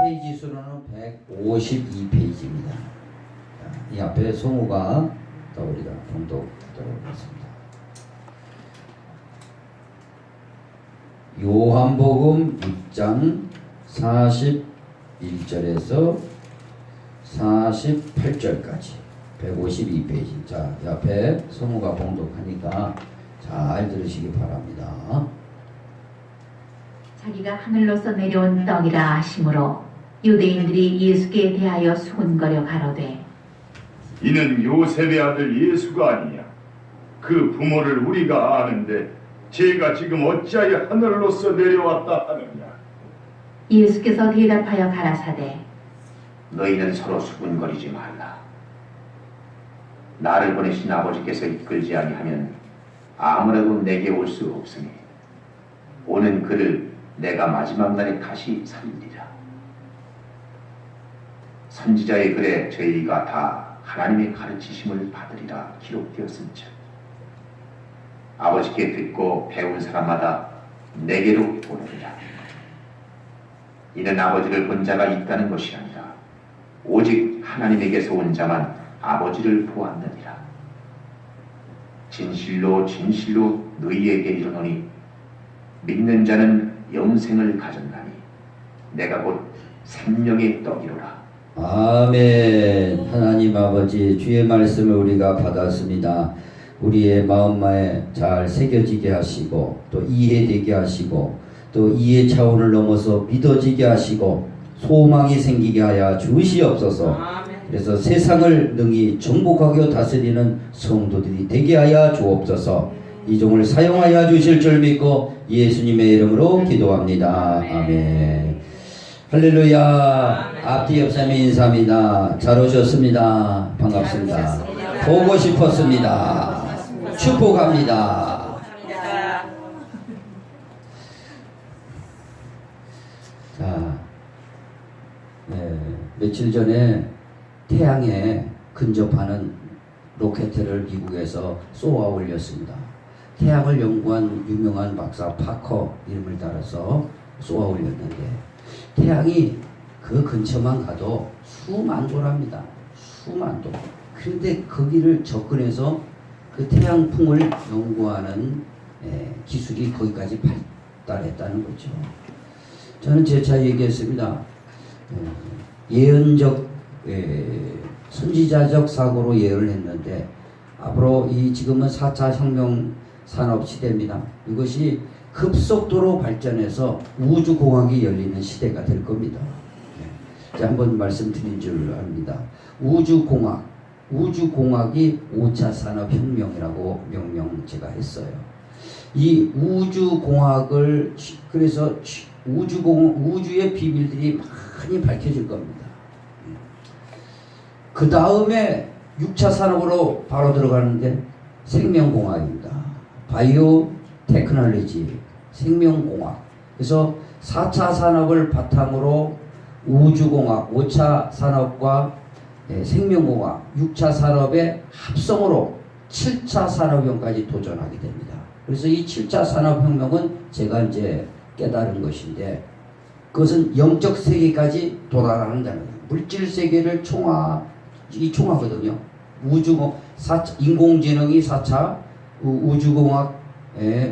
페이지 수로는 152페이지입니다. 이 앞에 성우가 또 우리가 봉독하도록 하겠습니다. 요한복음 6장 41절에서 48절까지 152페이지. 자, 옆에 성우가 봉독하니까 잘 들으시기 바랍니다. 자기가 하늘로서 내려온 떡이라 하심으로 유대인들이 예수께 대하여 수군거려 가로되 이는 요셉의 아들 예수가 아니냐. 그 부모를 우리가 아는데 제가 지금 어찌하여 하늘로서 내려왔다 하느냐. 예수께서 대답하여 가라사대 너희는 서로 수군거리지 말라. 나를 보내신 아버지께서 이끌지 아니하면 아무라도 내게 올 수 없으니 오는 그를 내가 마지막 날에 다시 살리리라. 선지자의 글에 저희가 다 하나님의 가르치심을 받으리라 기록되었은즉 아버지께 듣고 배운 사람마다 내게로 오느니라. 이는 아버지를 본 자가 있다는 것이 아니라 오직 하나님에게서 온 자만 아버지를 보았느니라. 진실로 진실로 너희에게 이르노니 믿는 자는 영생을 가졌나니 내가 곧 생명의 떡이로라. 아멘. 하나님 아버지, 주의 말씀을 우리가 받았습니다. 우리의 마음에 잘 새겨지게 하시고 또 이해되게 하시고 또 이해 차원을 넘어서 믿어지게 하시고 소망이 생기게 하여 주시옵소서. 그래서 세상을 능히 정복하고 다스리는 성도들이 되게 하여 주옵소서. 이 종을 사용하여 주실 줄 믿고 예수님의 이름으로 기도합니다. 아멘. 할렐루야. 앞뒤 옆사람의 인사합니다. 잘 오셨습니다. 반갑습니다. 보고 싶었습니다. 축복합니다. 자, 며칠 전에 태양에 근접하는 로켓을 미국에서 쏘아 올렸습니다. 태양을 연구한 유명한 박사 파커 이름을 따라서 쏘아 올렸는데 태양이 그 근처만 가도 수만 도랍니다. 수만 도. 그런데 거기를 접근해서 그 태양풍을 연구하는 기술이 거기까지 발달했다는 거죠. 저는 재차 얘기했습니다. 예언적 선지자적 사고로 예언을 했는데 앞으로 이 지금은 4차 혁명 산업 시대입니다. 이것이 급속도로 발전해서 우주공학이 열리는 시대가 될 겁니다. 제가 한번 말씀드린 줄 압니다. 우주공학이 5차 산업혁명이라고 명명 제가 했어요. 이 우주공학을 그래서 우주의 비밀들이 많이 밝혀질 겁니다. 그 다음에 6차 산업으로 바로 들어가는데 생명공학입니다. 바이오 테크놀로지, 생명공학. 그래서 4차 산업을 바탕으로 우주공학, 5차 산업과 생명공학, 6차 산업의 합성으로 7차 산업혁명까지 도전하게 됩니다. 그래서 이 7차 산업혁명은 제가 이제 깨달은 것인데 그것은 영적 세계까지 돌아가는다는 거예요. 물질 세계를 총화거든요. 인공지능이 4차, 우주공학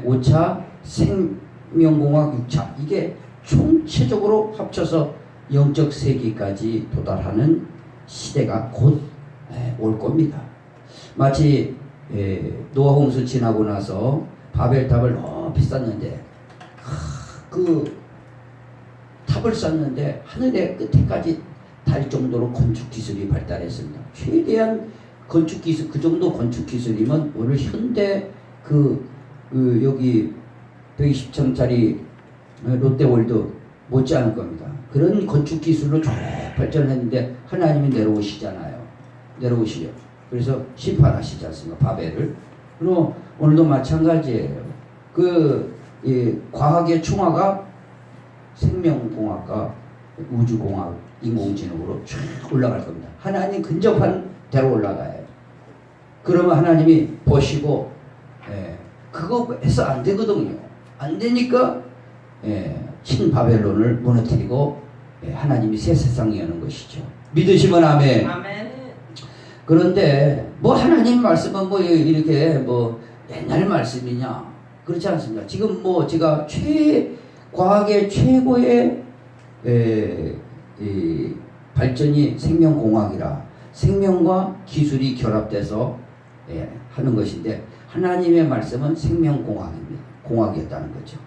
5차, 생명공학 6차. 이게 총체적으로 합쳐서 영적 세계까지 도달하는 시대가 곧 올 겁니다. 마치 노아 홍수 지나고 나서 바벨탑을 높이 쌓는데 그 탑을 쌓는데 하늘의 끝에까지 달 정도로 건축 기술이 발달했습니다. 최대한 건축 기술, 그 정도 건축 기술이면 오늘 현대 여기 120층짜리 롯데월드 못지않을 겁니다. 그런 건축 기술로 쭉 발전했는데 하나님이 내려오시죠. 그래서 심판하시지 않습니까? 바벨을. 그리고 오늘도 마찬가지예요. 과학의 총화가 생명공학과 우주공학, 인공지능으로 쭉 올라갈 겁니다. 하나님 근접한 대로 올라가요. 그러면 하나님이 보시고 그거 해서 안 되거든요. 안 되니까 신바벨론을 무너뜨리고 하나님이 새 세상이 여는 것이죠. 믿으시면 아멘. 아멘. 그런데 뭐 하나님 말씀은 뭐 이렇게 뭐 옛날 말씀이냐 그렇지 않습니다. 지금 뭐 제가 과학의 최고의 이 발전이 생명공학이라 생명과 기술이 결합돼서 하는 것인데 하나님의 말씀은 생명공학입니다. 공학이었다는 거죠.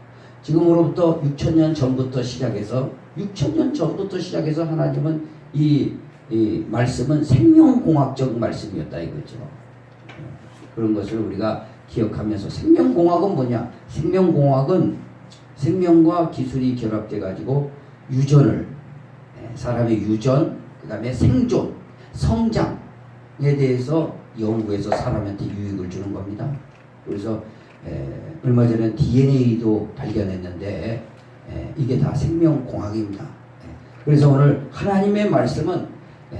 지금으로부터 6,000년 전부터 시작해서 하나님은 이 말씀은 생명공학적 말씀이었다 이거죠. 그런 것을 우리가 기억하면서 생명공학은 뭐냐? 생명공학은 생명과 기술이 결합돼 가지고 유전을 사람의 유전, 그 다음에 생존, 성장에 대해서 연구해서 사람한테 유익을 주는 겁니다. 그래서 얼마 전에 DNA도 발견했는데 이게 다 생명공학입니다. 그래서 오늘 하나님의 말씀은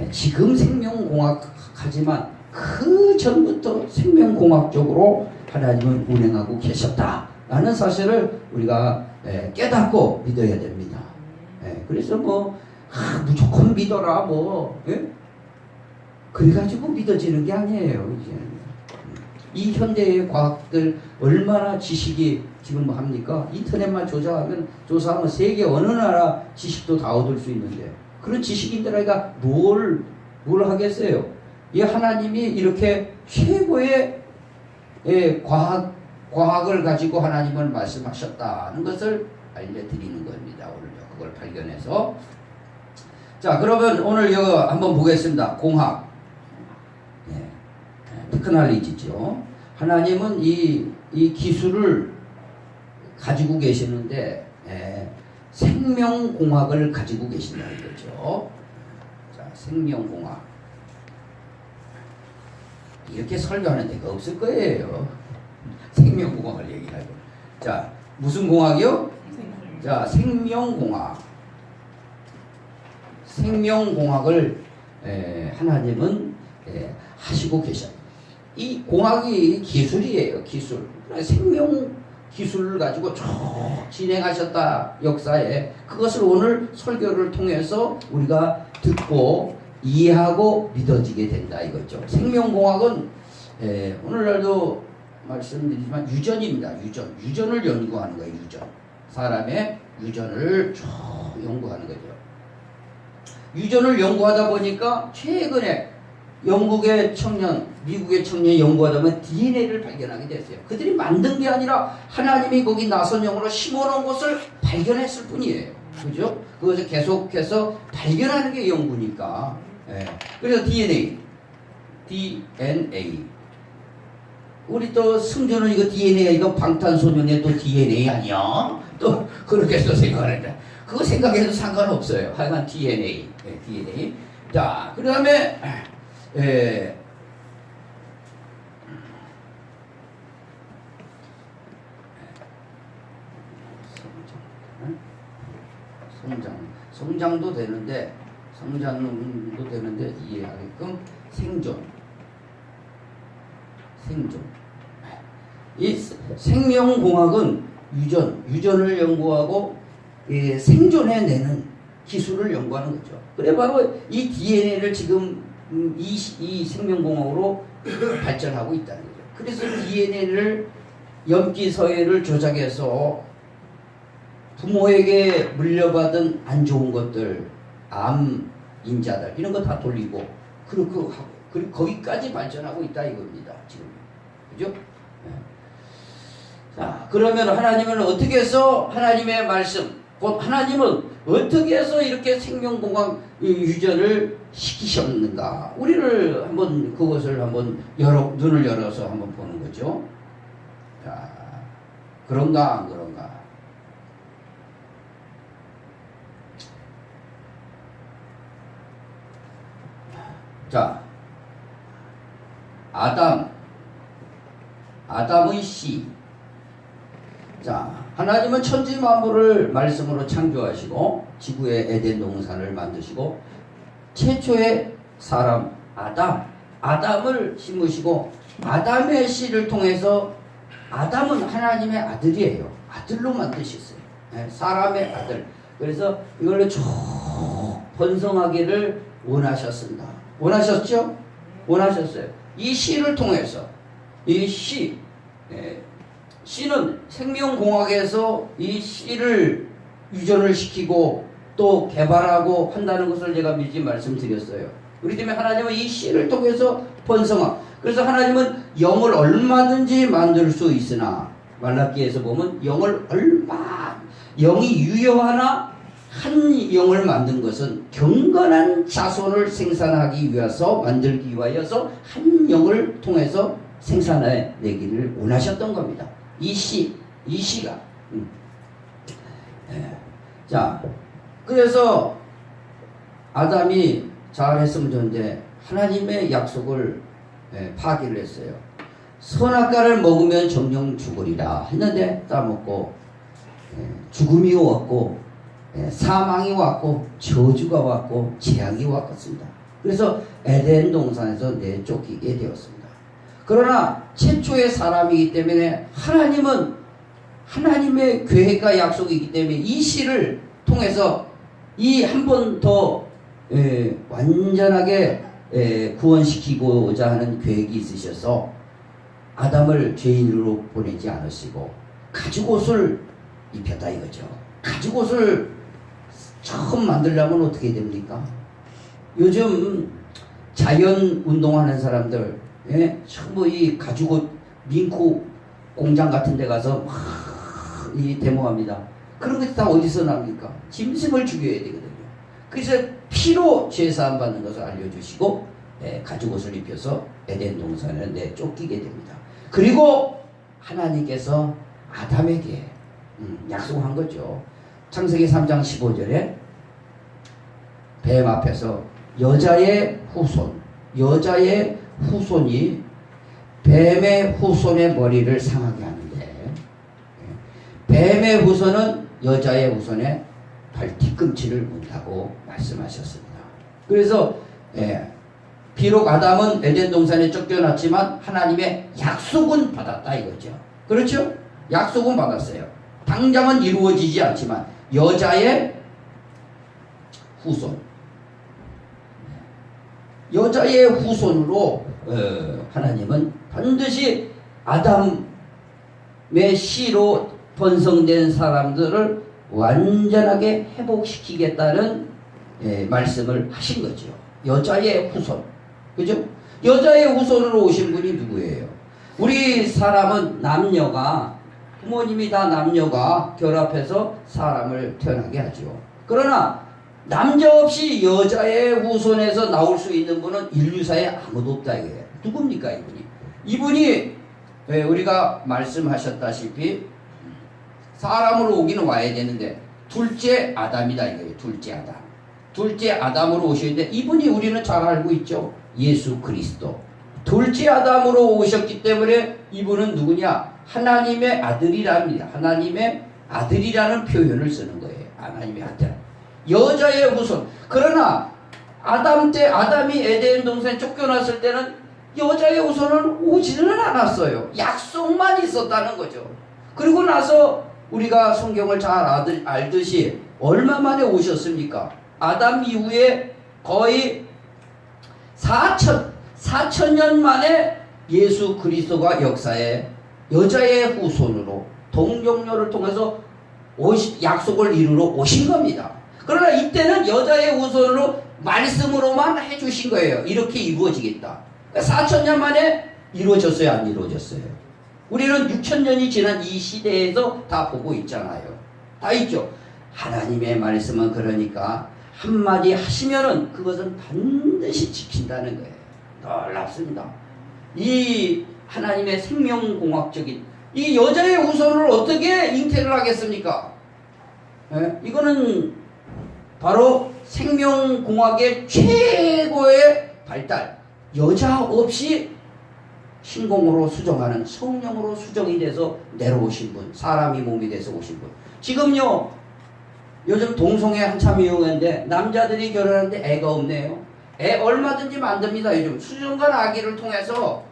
지금 생명공학하지만 그 전부터 생명공학적으로 하나님은 운행하고 계셨다라는 사실을 우리가 깨닫고 믿어야 됩니다. 그래서 뭐 무조건 믿어라 그래가지고 믿어지는 게 아니에요. 이제 이 현대의 과학들 얼마나 지식이 지금 뭐 합니까? 인터넷만 조사하면 세계 어느 나라 지식도 다 얻을 수 있는데 그런 지식인들에게 뭘 하겠어요? 이 하나님이 이렇게 최고의 과학을 가지고 하나님을 말씀하셨다는 것을 알려드리는 겁니다. 오늘 그걸 발견해서 자 그러면 오늘 이거 한번 보겠습니다. 공학 테크놀로지죠. 하나님은 이 기술을 가지고 계시는데 생명공학을 가지고 계신다는 거죠. 자, 생명공학 이렇게 설교하는 데가 없을 거예요. 생명공학을 얘기하고 자 무슨 공학이요? 자 생명공학을 하나님은 하시고 계셔요. 이 공학이 기술이에요. 기술. 생명 기술을 가지고 쭉 진행하셨다 역사에 그것을 오늘 설교를 통해서 우리가 듣고 이해하고 믿어지게 된다 이거죠. 생명공학은 오늘날도 말씀드리지만 유전입니다. 유전을 연구하는 거예요. 사람의 유전을 쭉 연구하는 거죠. 유전을 연구하다 보니까 최근에 영국의 청년, 미국의 청년이 연구하다 보면 DNA를 발견하게 됐어요. 그들이 만든 게 아니라 하나님이 거기 나선형으로 심어놓은 것을 발견했을 뿐이에요. 그죠? 그것을 계속해서 발견하는 게 연구니까. 그래서 DNA. 우리 또 승조는 이거 DNA가 이거 방탄소년의 또 DNA 아니야? 또 그렇게 또 생각하는데 그거 생각해도 상관없어요. 하여간 DNA. 자, 그 다음에 성장도 되는데 이해하게끔 생존. 이 생명공학은 유전을 연구하고 생존해내는 기술을 연구하는 거죠. 그래 바로 이 DNA를 지금 이 생명공학으로 발전하고 있다는 거죠. 그래서 DNA를 염기서열을 조작해서 부모에게 물려받은 안 좋은 것들, 암 인자들 이런 거 다 돌리고 그리고 거기까지 발전하고 있다 이겁니다. 지금 그죠? 자 그러면 하나님은 어떻게 해서 하나님의 말씀 곧 하나님은 어떻게 해서 이렇게 생명공학 유전을 시키셨는가? 우리를 한번 그것을 한번 눈을 열어서 한번 보는 거죠. 자, 그런가 안 그런가? 자, 아담의 씨. 자, 하나님은 천지 만물을 말씀으로 창조하시고 지구의 에덴 동산을 만드시고 최초의 사람 아담을 심으시고 아담의 씨를 통해서 아담은 하나님의 아들이에요. 아들로 만드셨어요. 사람의 아들. 그래서 이걸로 쭉 번성하기를 원하셨습니다. 원하셨죠? 원하셨어요. 이 씨를 통해서 이 씨, 씨는 생명공학에서 이 씨를 유전을 시키고 또 개발하고 한다는 것을 제가 미리 말씀드렸어요. 그렇기 때문에 하나님은 이 씨를 통해서 번성하. 그래서 하나님은 영을 얼마든지 만들 수 있으나 말라기에서 보면 영이 유효하나 한 영을 만든 것은 경건한 자손을 생산하기 위해서 만들기 위하여서 한 영을 통해서 생산해 내기를 원하셨던 겁니다. 이 씨가. 자, 그래서 아담이 잘했으면 좋은데 하나님의 약속을 파기를 했어요. 선악과를 먹으면 정령 죽으리라 했는데 따먹고 죽음이 왔고 사망이 왔고 저주가 왔고 재앙이 왔습니다. 그래서 에덴 동산에서 내쫓기게 되었습니다. 그러나 최초의 사람이기 때문에 하나님은 하나님의 계획과 약속이기 때문에 이 씨를 통해서 이 한 번 더 완전하게 구원시키고자 하는 계획이 있으셔서 아담을 죄인으로 보내지 않으시고 가죽옷을 입혔다 이거죠. 가죽옷을 처음 만들려면 어떻게 됩니까? 요즘 자연 운동하는 사람들 전부 이 가죽옷 민코 공장 같은 데 가서 이 데모합니다. 그런 것이 다 어디서 납니까? 짐승을 죽여야 되거든요. 그래서 피로 죄사함 받는 것을 알려주시고 가죽옷을 입혀서 에덴 동산에 내쫓기게 됩니다. 그리고 하나님께서 아담에게 약속한 거죠. 창세기 3장 15절에 뱀 앞에서 여자의 후손이 뱀의 후손의 머리를 상하게 하는데 뱀의 후손은 여자의 후손의 발 뒤꿈치를 문다고 말씀하셨습니다. 그래서 비록 아담은 에덴 동산에 쫓겨났지만 하나님의 약속은 받았다 이거죠. 그렇죠? 약속은 받았어요. 당장은 이루어지지 않지만 여자의 후손으로 하나님은 반드시 아담의 씨로 번성된 사람들을 완전하게 회복시키겠다는 말씀을 하신 거죠. 여자의 후손. 그죠? 여자의 후손으로 오신 분이 누구예요? 우리 사람은 부모님이 다 남녀가 결합해서 사람을 태어나게 하죠. 그러나 남자 없이 여자의 후손에서 나올 수 있는 분은 인류사에 아무도 없다 이거예요. 누굽니까 이분이? 이분이 우리가 말씀하셨다시피 사람으로 오기는 와야 되는데 둘째 아담이다 이거예요. 둘째 아담으로 오셨는데 이분이 우리는 잘 알고 있죠. 예수 그리스도. 둘째 아담으로 오셨기 때문에 이분은 누구냐? 하나님의 아들이랍니다. 하나님의 아들이라는 표현을 쓰는 거예요. 하나님의 아들. 여자의 후손. 그러나 아담이 에덴 동산에 쫓겨났을 때는 여자의 후손은 오지는 않았어요. 약속만 있었다는 거죠. 그리고 나서 우리가 성경을 잘 알듯이 얼마 만에 오셨습니까? 아담 이후에 거의 4천년 만에 예수 그리스도가 역사에 여자의 후손으로 동정녀를 통해서 약속을 이루러 오신 겁니다. 그러나 이때는 여자의 후손으로 말씀으로만 해주신 거예요. 이렇게 이루어지겠다. 4천년 만에 이루어졌어요? 안 이루어졌어요? 우리는 6천년이 지난 이 시대에서 다 보고 있잖아요. 다 있죠. 하나님의 말씀은 그러니까 한마디 하시면은 그것은 반드시 지킨다는 거예요. 놀랍습니다. 이 하나님의 생명공학적인 이 여자의 후손을 어떻게 잉태를 하겠습니까? 이거는 바로 생명공학의 최고의 발달. 여자 없이 신공으로 수정하는 성령으로 수정이 돼서 내려오신 분, 사람이 몸이 돼서 오신 분. 지금요, 요즘 동성애 한참 유행인데 남자들이 결혼하는데 애가 없네요. 애 얼마든지 만듭니다. 요즘 수정관 아기를 통해서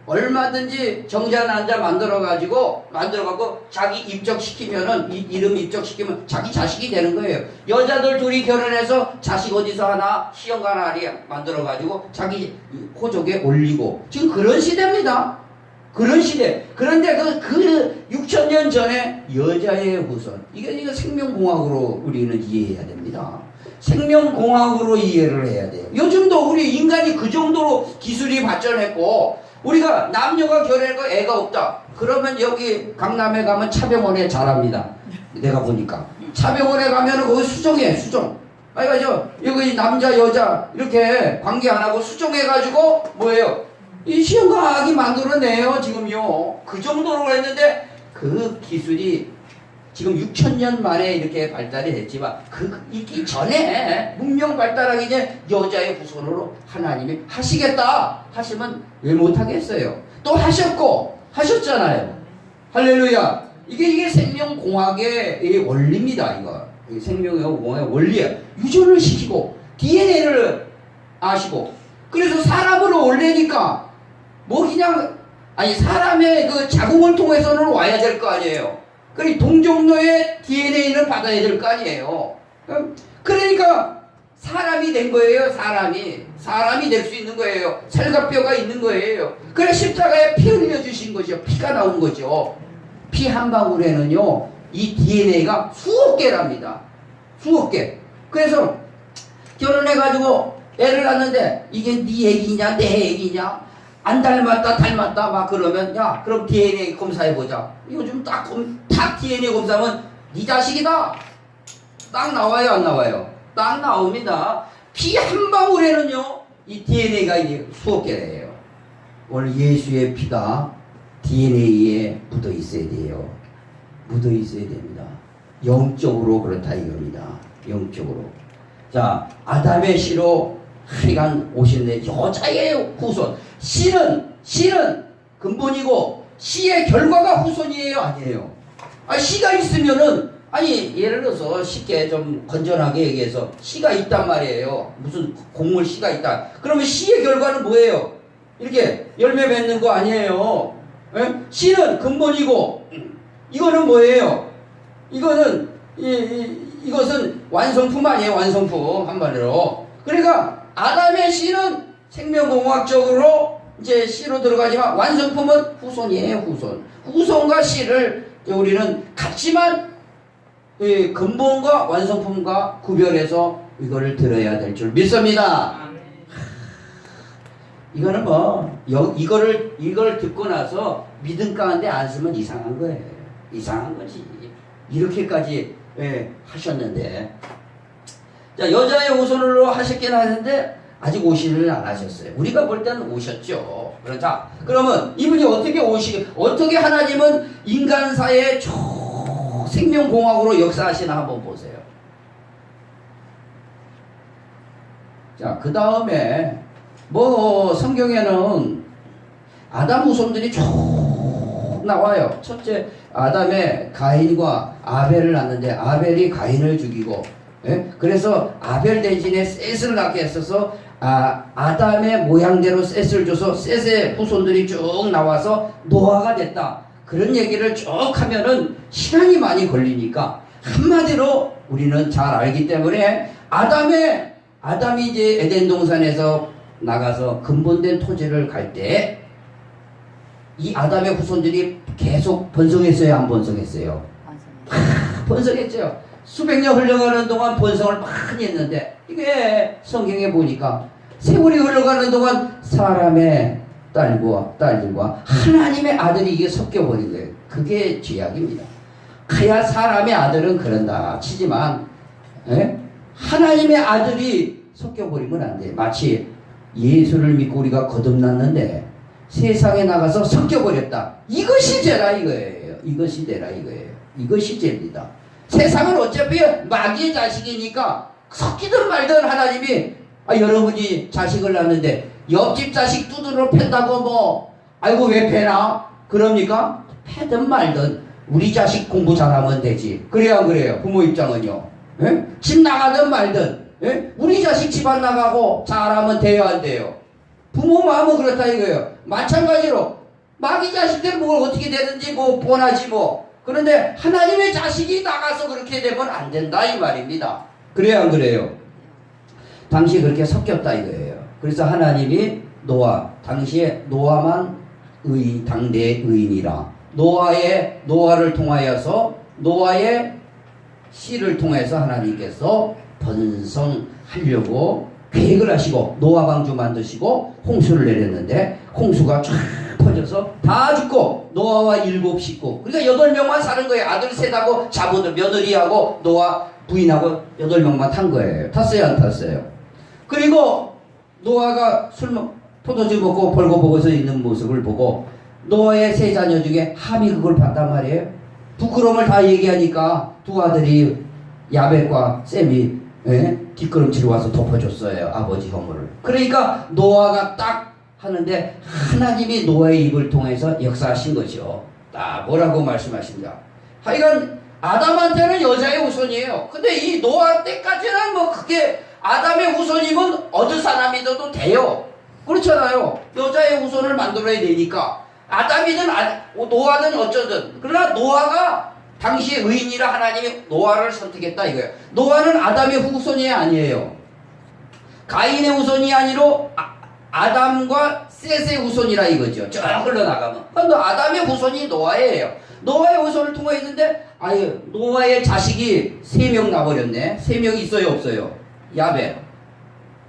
얼마든지 정자 난자 만들어갖고 자기 입적시키면은 이름 입적시키면 자기 자식이 되는 거예요. 여자들 둘이 결혼해서 자식 어디서 하나 시험관 아리 만들어가지고 자기 호족에 올리고 지금 그런 시대입니다. 그런 시대. 그런데 그 6,000년 전에 여자의 후손. 이게 생명공학으로 우리는 이해해야 됩니다. 생명공학으로 이해를 해야 돼요. 요즘도 우리 인간이 그 정도로 기술이 발전했고, 우리가 남녀가 결혼하고 애가 없다. 그러면 여기 강남에 가면 차병원에 잘합니다. 내가 보니까. 차병원에 가면 거기 수정해, 수정. 아니, 그죠? 여기 남자, 여자 이렇게 관계 안 하고 수정해가지고 뭐예요? 이 시험과학이 만들어내요, 지금요. 그 정도로 했는데 그 기술이 지금 6,000년 만에 이렇게 발달이 됐지만 있기 전에 문명 발달하기 전에 여자의 후손으로 하나님이 하시겠다 하시면 왜 못하겠어요? 또 하셨잖아요. 할렐루야. 이게 생명공학의 이 원리입니다. 이거 생명공학의 원리야. 유전을 시키고 DNA를 아시고, 그래서 사람을 올리니까 뭐 그냥 사람의 그 자궁을 통해서는 와야 될 거 아니에요. 그러니 동종로의 DNA는 받아야 될 거 아니에요. 그러니까 사람이 된 거예요. 사람이 될 수 있는 거예요. 살갑뼈가 있는 거예요. 그래 십자가에 피 흘려주신 거죠. 피가 나온 거죠. 피 한 방울에는요 이 DNA가 수억 개랍니다. 수억 개. 그래서 결혼해가지고 애를 낳는데 이게 네 애기냐 내 애기냐 안 닮았다 막 그러면 야 그럼 DNA 검사해보자. 요즘 딱 DNA 검사하면 네 자식이다 딱 나와요 안 나와요? 딱 나옵니다. 피 한 방울에는요 이 DNA가 이제 수억 개래요. 오늘 예수의 피가 DNA에 묻어 있어야 돼요. 묻어 있어야 됩니다. 영적으로 그렇다 이겁니다. 영적으로. 자, 아담의 씨로 하여간 오시는데 여자의 후손. 씨는 근본이고 씨의 결과가 후손이에요, 아니에요? 씨가 있으면은 예를 들어서 쉽게 좀 건전하게 얘기해서 씨가 있단 말이에요. 무슨 곡물 씨가 있다. 그러면 씨의 결과는 뭐예요? 이렇게 열매 맺는 거 아니에요. 에? 씨는 근본이고 이거는 뭐예요? 이것은 완성품 아니에요. 완성품 한마디로. 그러니까 아담의 씨는 생명공학적으로 이제 씨로 들어가지만 완성품은 후손이에요. 후손과 씨를 우리는 같지만 근본과 완성품과 구별해서 이거를 들어야 될 줄 믿습니다. 이거는 이걸 듣고 나서 믿음 가운데 안 쓰면 이상한 거예요. 이상한 거지. 이렇게까지 하셨는데. 자, 여자의 후손으로 하셨긴 하는데 아직 오시를 안 하셨어요. 우리가 볼 때는 오셨죠. 그렇다. 그러면 이분이 어떻게 하나님은 인간사의 생명공학으로 역사하시나 한번 보세요. 자, 그 다음에 성경에는 아담 후손들이 쭉 나와요. 첫째, 아담의 가인과 아벨을 낳는데 아벨이 가인을 죽이고, 그래서 아벨 대신에 셋을 낳게 했어서 아담의 모양대로 셋을 줘서 셋의 후손들이 쭉 나와서 노아가 됐다. 그런 얘기를 쭉 하면은 시간이 많이 걸리니까 한마디로 우리는 잘 알기 때문에 아담이 이제 에덴 동산에서 나가서 근본된 토지를 갈 때 이 아담의 후손들이 계속 번성했어요, 안 번성했어요? 번성했죠. 수백 년 흘러가는 동안 번성을 많이 했는데 이게 성경에 보니까 세월이 흘러가는 동안 사람의 딸들과 하나님의 아들이 이게 섞여버린 거예요. 그게 죄악입니다. 그야 사람의 아들은 그런다 치지만 하나님의 아들이 섞여버리면 안 돼요. 마치 예수를 믿고 우리가 거듭났는데 세상에 나가서 섞여버렸다. 이것이 죄라 이거예요. 이것이 죄입니다. 세상은 어차피 마귀의 자식이니까 섞이든 말든 하나님이 여러분이 자식을 낳는데 옆집 자식 두드러 팬다고 왜 패나? 그럽니까? 패든 말든 우리 자식 공부 잘하면 되지. 그래야 안 그래요? 부모 입장은요. 집 나가든 말든 우리 자식 집안 나가고 잘하면 돼요 안 돼요? 부모 마음은 그렇다 이거예요. 마찬가지로 마귀 자식들 뭘 어떻게 되든지 뭐 뻔하지 뭐. 그런데 하나님의 자식이 나가서 그렇게 되면 안 된다 이 말입니다. 그래요 안 그래요? 당시에 그렇게 섞였다 이거예요. 그래서 하나님이 당시에 노아만 당대의 의인이라 노아를 통하여서 노아의 씨를 통해서 하나님께서 번성하려고 계획을 하시고 노아 방주 만드시고 홍수를 내렸는데 홍수가 쫙 퍼져서 다 죽고 노아와 7 식구 그러니까 8명만 사는 거예요. 아들 셋하고 자부들 며느리하고 노아 부인하고 8명만 탄 거예요. 탔어요 안 탔어요? 그리고 노아가 포도주 먹고 벌거벗어서 있는 모습을 보고 노아의 3 자녀 중에 함이 그걸 봤단 말이에요. 부끄러움을 다 얘기하니까 2 아들이 야벳과 셈이 뒷걸음치러 와서 덮어줬어요. 아버지 허물을. 그러니까 노아가 딱 하는데 하나님이 노아의 입을 통해서 역사하신 거죠. 딱 뭐라고 말씀하십니다. 하여간 아담한테는 여자의 후손이에요. 근데 이 노아 때까지는 뭐 크게 아담의 후손이면 어느 사람이라도 돼요. 그렇잖아요. 여자의 후손을 만들어야 되니까 아담이든 노아든 어쩌든. 그러나 노아가 당시의 의인이라 하나님이 노아를 선택했다 이거예요. 노아는 아담의 후손이 아니에요. 가인의 후손이 아니로 아담과 셋의 후손이라 이거죠. 쭉 흘러나가면. 그런데 아담의 후손이 노아예요. 노아의 후손을 통과했는데 노아의 자식이 3명 나버렸네. 3명 있어요 없어요? 야벳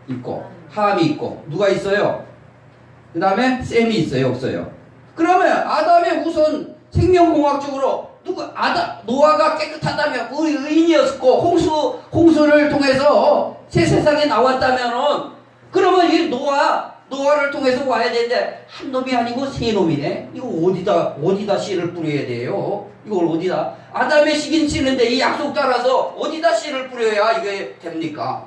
있고 함이 있고 누가 있어요? 그 다음에 셈이 있어요 없어요? 그러면 아담의 후손 생명공학적으로 노아가 깨끗하다면 의인이었고 홍수를 통해서 새 세상에 나왔다면은 그러면 이 노아를 통해서 와야 되는데 한 놈이 아니고 3놈이네. 이거 어디다 씨를 뿌려야 돼요? 이걸 어디다? 아담의 씨긴 씨는데 이 약속 따라서 어디다 씨를 뿌려야 이게 됩니까?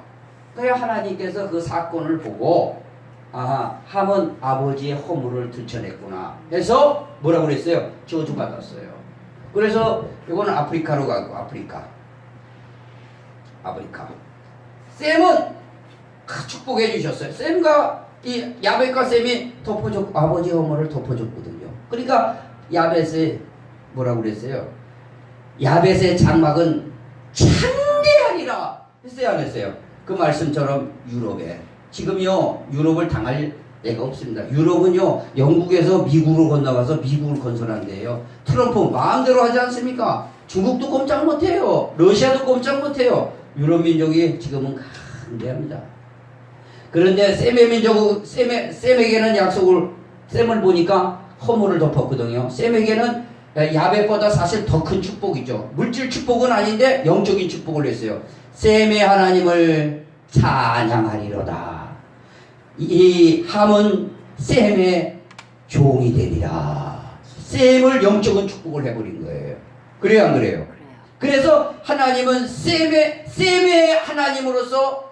그래야 하나님께서 그 사건을 보고 함은 아버지의 허물을 들춰냈구나 해서 뭐라고 그랬어요? 저주받았어요. 그래서 이거는 아프리카로 가고 아프리카. 셈은 축복해 주셨어요. 셈과 이 야벳과 셈이 아버지 허물을 덮어줬거든요. 그러니까 야벳의 뭐라고 그랬어요? 야벳의 장막은 창대하리라 했어요 안 했어요? 그 말씀처럼 지금요 유럽을 당할 애가 없습니다. 유럽은요 영국에서 미국으로 건너가서 미국을 건설한대요. 트럼프 마음대로 하지 않습니까? 중국도 꼼짝 못해요. 러시아도 꼼짝 못해요. 유럽 민족이 지금은 강대합니다. 그런데 셈에게는 셈을 보니까 허물을 덮었거든요. 셈에게는 야벳보다 사실 더 큰 축복이죠. 물질 축복은 아닌데 영적인 축복을 했어요. 셈의 하나님을 찬양하리로다. 이 함은 셈의 종이 되리라. 셈을 영적인 축복을 해버린 거예요. 그래요 안 그래요? 그래서 하나님은 셈의 하나님으로서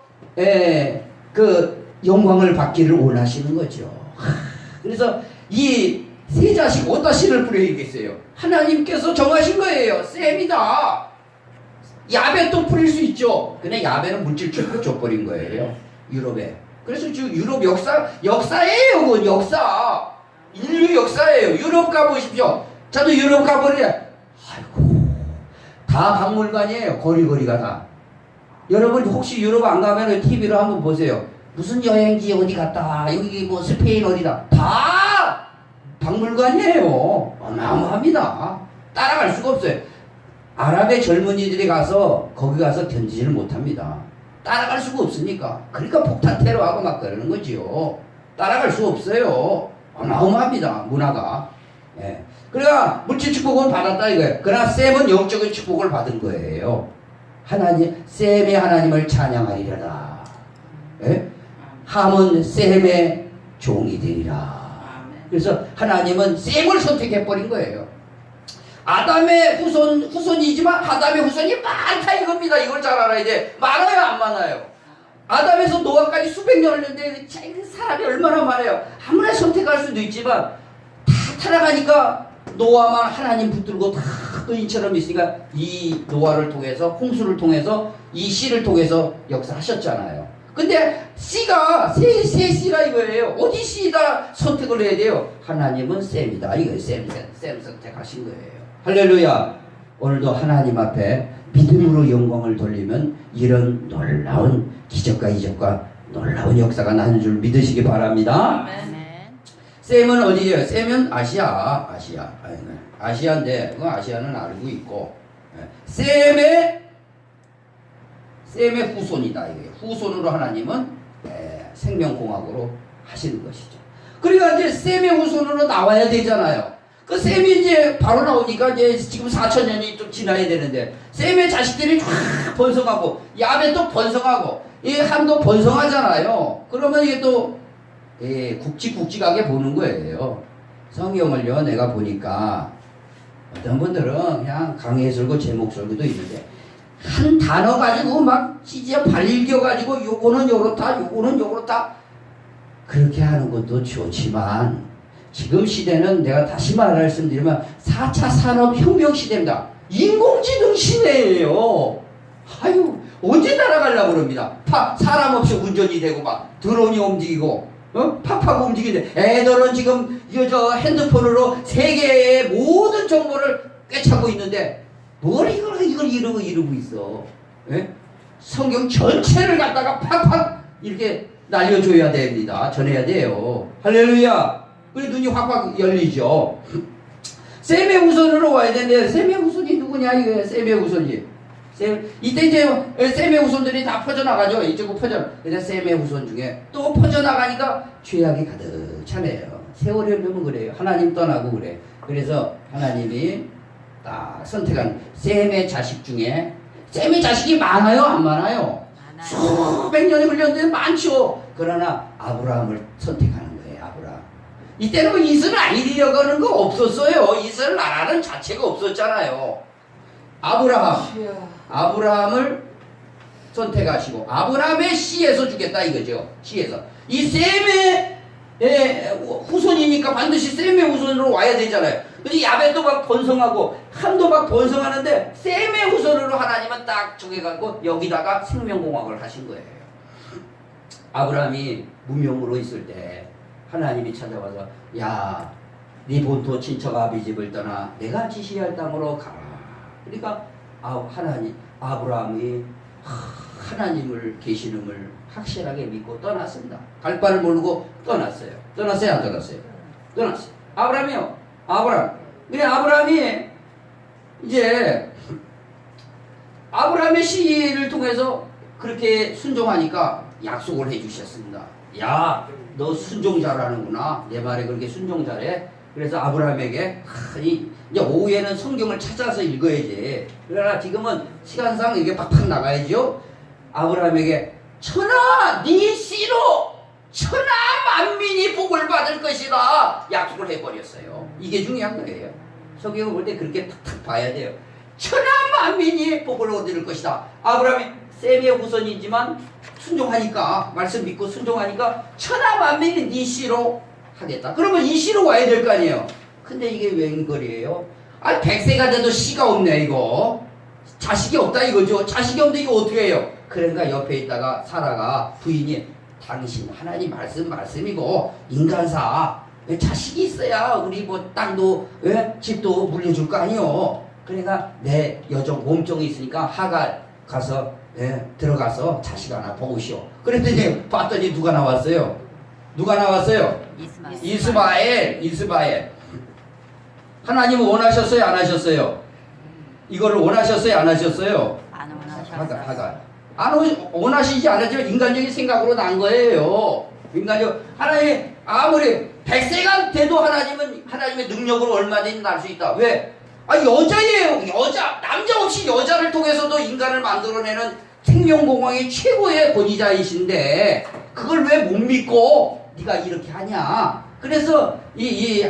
그 영광을 받기를 원하시는 거죠. 그래서 이 3 자식 어디다 씨를 뿌려야겠어요? 하나님께서 정하신 거예요. 셈이다. 야벳도 뿌릴 수 있죠. 근데 야벳은 물질 축복 줘버린 거예요. 유럽에. 그래서 지금 유럽 역사예요. 그건 역사. 인류 역사예요. 유럽 가보십시오. 저도 유럽 가보래. 아이고, 다 박물관이에요. 거리가 다. 여러분 혹시 유럽 안 가면 TV로 한번 보세요. 무슨 여행지 어디 갔다. 여기 뭐 스페인 어디다. 다 박물관이에요. 어마어마합니다. 따라갈 수가 없어요. 아랍의 젊은이들이 거기 가서 견디지를 못합니다. 따라갈 수가 없으니까. 그러니까 폭탄 테러하고 막 그러는 거지요. 따라갈 수 없어요. 어마어마합니다. 문화가. 예. 그러니까 물질 축복은 받았다 이거예요. 그러나 셈은 영적인 축복을 받은 거예요. 셈의 하나님을 찬양하리라. 예? 함은 셈의 종이 되리라. 그래서 하나님은 셈을 선택해버린 거예요. 아담의 후손이지만 아담의 후손이 많다 이겁니다. 이걸 잘 알아야 돼. 많아요 안 많아요? 아담에서 노아까지 수백 년을 했는데 사람이 얼마나 많아요. 아무나 선택할 수도 있지만 다 타락하니까 노아만 하나님 붙들고 다 의인처럼 있으니까 이 노아를 통해서 홍수를 통해서 이 씨를 통해서 역사하셨잖아요. 근데 C가 세 C라 이거예요. 어디 C다 선택을 해야 돼요? 하나님은 셈이다. 이거예요. 셈 선택하신 거예요. 할렐루야. 오늘도 하나님 앞에 믿음으로 영광을 돌리면 이런 놀라운 기적과 이적과 놀라운 역사가 나는 줄 믿으시기 바랍니다. 셈은 어디예요? 셈은 아시아인데 그 아시아는 알고 있고 셈의 후손이다 이거예요. 후손으로 하나님은 생명공학으로 하시는 것이죠. 그러니까 이제 셈의 후손으로 나와야 되잖아요. 그 셈이 이제 바로 나오니까 이제 지금 4,000년이 좀 지나야 되는데 셈의 자식들이 쫙 번성하고 야벳도 번성하고 이 함도 번성하잖아요. 그러면 이게 또 굵직굵직하게 보는 거예요. 성경을요 내가 보니까 어떤 분들은 그냥 강해설고 제목설고도 있는데 한 단어 가지고 막 찢어 발겨 가지고 요거는 요렇다 요거는 요렇다 그렇게 하는 것도 좋지만 지금 시대는 내가 다시 말씀드리면 4차 산업혁명 시대입니다. 인공지능 시대예요. 아유 언제 따라가려고 그럽니다. 사람 없이 운전이 되고 막 드론이 움직이고 팍팍 움직이는데 애들은 지금 저 핸드폰으로 세계의 모든 정보를 꿰차고 있는데 뭘 이걸 이러고 있어. 예? 성경 전체를 갖다가 팍팍 이렇게 날려줘야 됩니다. 전해야 돼요. 할렐루야. 그래 눈이 확확 열리죠. 셈의 후손으로 와야 되는데 셈의 후손이 누구냐 이거예요. 셈의 후손이. 이때 이제 셈의 후손들이 다 퍼져나가죠. 이쪽으로 근데 셈의 후손 중에 또 퍼져나가니까 죄악이 가득 차네요. 세월이 흐르면 그래요. 하나님 떠나고 그래. 그래서 하나님이 딱 선택한 셈의 자식 중에 셈의 자식이 많아요? 안 많아요? 수백 년이 흘렸는데 많죠. 그러나 아브라함을 선택하는 거예요. 아브라함. 이때는 뭐 이스라엘이라고 하는 거 없었어요. 이스라엘 나라는 자체가 없었잖아요. 아브라함을 선택하시고 아브라함의 씨에서 주겠다 이거죠. 씨에서 이 셈의 후손이니까 반드시 셈의 후손으로 와야 되잖아요. 근데 야벳도 막 번성하고 함도 막 번성하는데 셈의 후손으로 하나님은 딱 정해갖고 여기다가 생명공학을 하신 거예요. 아브라함이 무명으로 있을 때 하나님이 찾아와서 야, 네 본토 친척 아비 집을 떠나 내가 지시할 땅으로 가라. 그러니까 아브라함이 하나님을 계시는을 확실하게 믿고 떠났습니다. 갈 바를 모르고 떠났어요. 떠났어요? 안 떠났어요? 떠났어요. 아브라함이요. 근데 아브라함이 이제 아브라함의 씨를 통해서 그렇게 순종하니까 약속을 해주셨습니다. 야, 너 순종 잘하는구나. 내 말에 그렇게 순종 잘해. 그래서 아브라함에게 이제 오후에는 성경을 찾아서 읽어야지. 그러나 지금은 시간상 이게 팍팍 나가야죠. 아브라함에게 천하 네 씨로 천하 만민이 복을 받을 것이다 약속을 해버렸어요. 이게 중요한 거예요. 성경을 볼 때 그렇게 탁탁 봐야 돼요. 천하 만민이 복을 얻을 것이다. 아브라함이 셈의 후손이지만 순종하니까 말씀 믿고 순종하니까 천하 만민이 네 씨로 하겠다. 그러면 이 씨로 와야 될 거 아니에요. 근데 이게 웬걸이에요? 100세가 돼도 씨가 없네 이거. 자식이 없다 이거죠. 자식이 없는데 이거 어떻게 해요? 그러니까 옆에 있다가 사라가 부인이 당신 하나님 말씀이고 인간사 자식이 있어야 우리 뭐 땅도 집도 물려줄 거 아니요. 그러니까 내 여종 몸종이 있으니까 하갈 가서 들어가서 자식 하나 보고시오. 그랬더니 봤더니 누가 나왔어요? 이스마엘. 하나님은 원하셨어요? 안 하셨어요? 이거를 원하셨어요? 안 하셨어요? 안 원하셨어요. 하갈. 원하시지 않았지만 인간적인 생각으로 난 거예요. 하나님 아무리 100세가 돼도 하나님의 능력으로 얼마든지 날 수 있다. 왜? 여자예요. 남자 없이 여자를 통해서도 인간을 만들어내는 생명공학의 최고의 권위자이신데 그걸 왜 못 믿고 네가 이렇게 하냐? 그래서 이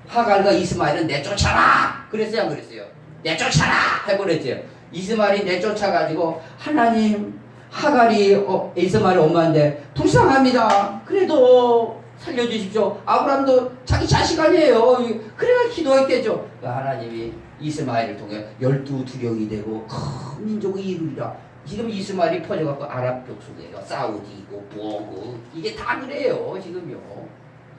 하갈과 이스마엘은 내쫓아라. 그랬어요, 안 그랬어요? 내쫓아라 해버렸어요. 이스마엘이 내쫓아가지고 하나님 하갈이 이스마엘의 엄마인데 불쌍합니다. 그래도 살려주십시오. 아브라함도 자기 자식 아니에요. 그래가 기도했겠죠. 그러니까 하나님이 이스마엘을 통해 12두령이 되고 큰 민족이 이루리라. 지금 이스마엘이 퍼져갖고 아랍 족속이에요. 사우디고 뭐고 이게 다 그래요 지금요.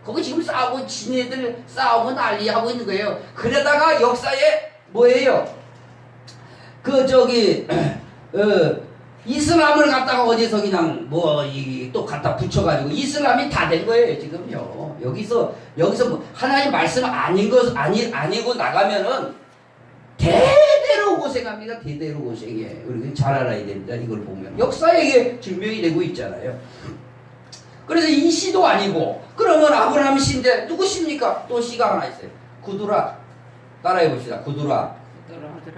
거기 지금 싸우고 지네들 싸우고 난리하고 있는 거예요. 그러다가 역사에 뭐예요? 이슬람을 갖다가 어디서 그냥 또 갖다 붙여가지고 이슬람이 다 된 거예요 지금요. 여기서 뭐 하나님 말씀 아니고 나가면은 대대로 고생합니다. 대대로 고생해. 우리 잘 알아야 됩니다. 이걸 보면 역사에 이게 증명이 되고 있잖아요. 그래서 이 씨도 아니고 그러면 아브라함 씨인데 누구 씨입니까? 또 씨가 하나 있어요. 구두라. 따라해 봅시다.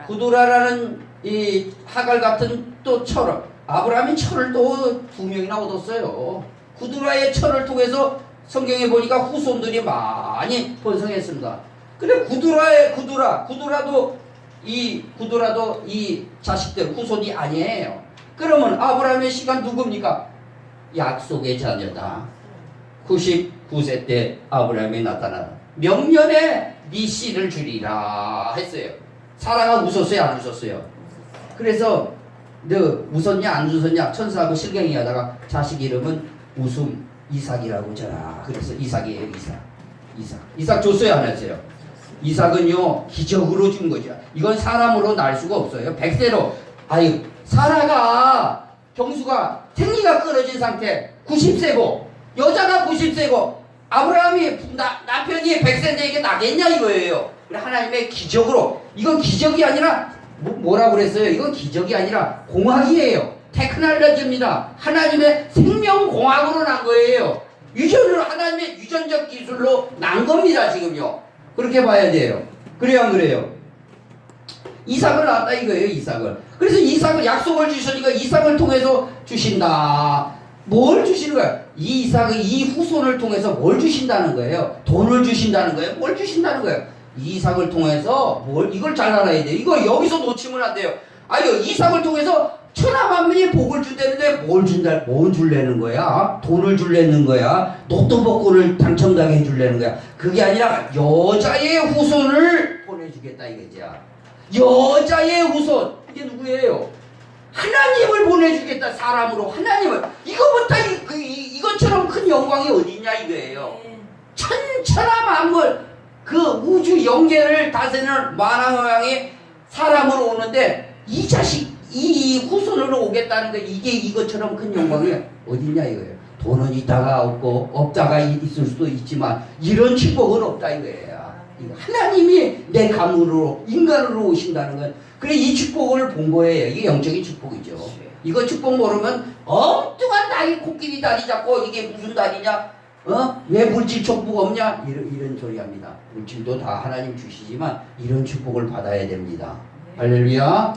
구두라라는 이 하갈 같은 또 철을 아브라함이 철을 또 2명이나 얻었어요. 구두라의 철을 통해서 성경에 보니까 후손들이 많이 번성했습니다. 근데 구두라도 이 자식들 후손이 아니에요. 그러면 아브라함의 씨가 누굽니까? 약속의 자녀다. 99세 때 아브라함이 나타나다. 명년에 네 씨를 주리라 했어요. 사라가 웃었어요, 안 웃었어요? 그래서 너 웃었냐 안 웃었냐 천사하고 실갱이 하다가 자식 이름은 웃음 이삭이라고 져라. 그래서 이삭이에요. 이삭 줬어요, 안 했어요? 이삭은요 기적으로 준 거죠. 이건 사람으로 날 수가 없어요. 100세로. 사라가 경수가 생리가 끊어진 상태 90세고 여자가 90세고 아브라함이 남편이 100세인데 이게 나겠냐 이거예요. 하나님의 기적으로. 이건 기적이 아니라 뭐라고 그랬어요? 이건 기적이 아니라 공학이에요. 테크놀로지입니다. 하나님의 생명공학으로 난 거예요. 유전으로 하나님의 유전적 기술로 난 겁니다 지금요. 그렇게 봐야 돼요. 그래요 안 그래요? 이삭을 낳았다 이거예요. 이삭을. 그래서 이삭을 약속을 주시니까 이삭을 통해서 주신다. 뭘 주시는 거예요? 이 후손을 통해서 뭘 주신다는 거예요? 돈을 주신다는 거예요? 뭘 주신다는 거예요? 이삭을 통해서 이걸 잘 알아야 돼요. 이거 여기서 놓치면 안 돼요. 이삭을 통해서 천하만민이 복을 준다는데 뭘 줄래는 거야? 돈을 줄래는 거야? 로또 복권을 당첨되게 해줄래는 거야? 그게 아니라 여자의 후손을 보내주겠다 이거죠. 여자의 후손. 이게 누구예요? 하나님을 보내주겠다. 사람으로 하나님을. 이거보다 이것처럼 큰 영광이 어딨냐 이거예요. 천천하 만물 그 우주 영계를 다스리는 만왕왕이 사람으로 오는데 이 자식 이 후손으로 오겠다는 거 이게 이것처럼 큰 영광이 어딨냐 이거예요. 돈은 있다가 없고 없다가 있을 수도 있지만 이런 축복은 없다 이거예요. 하나님이 내 감으로 인간으로 오신다는 건 그래 이 축복을 본 거예요. 이게 영적인 축복이죠. 이거 축복 모르면 엉뚱한 다리 코끼리 다리 잡고 이게 무슨 다리냐? 왜 물질 축복 없냐? 이런 소리 합니다. 물질도 다 하나님 주시지만 이런 축복을 받아야 됩니다. 할렐루야.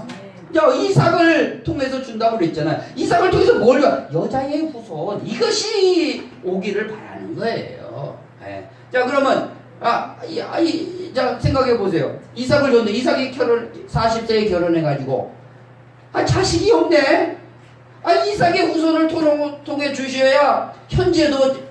자, 이삭을 통해서 준다고 그랬잖아요. 이삭을 통해서 뭘 여자의 후손 이것이 오기를 바라는 거예요. 네. 자, 그러면 자 생각해 보세요. 이삭을 줬는데 이삭이 40세에 결혼해가지고 자식이 없네. 이삭의 후손을 통해 주셔야 현재도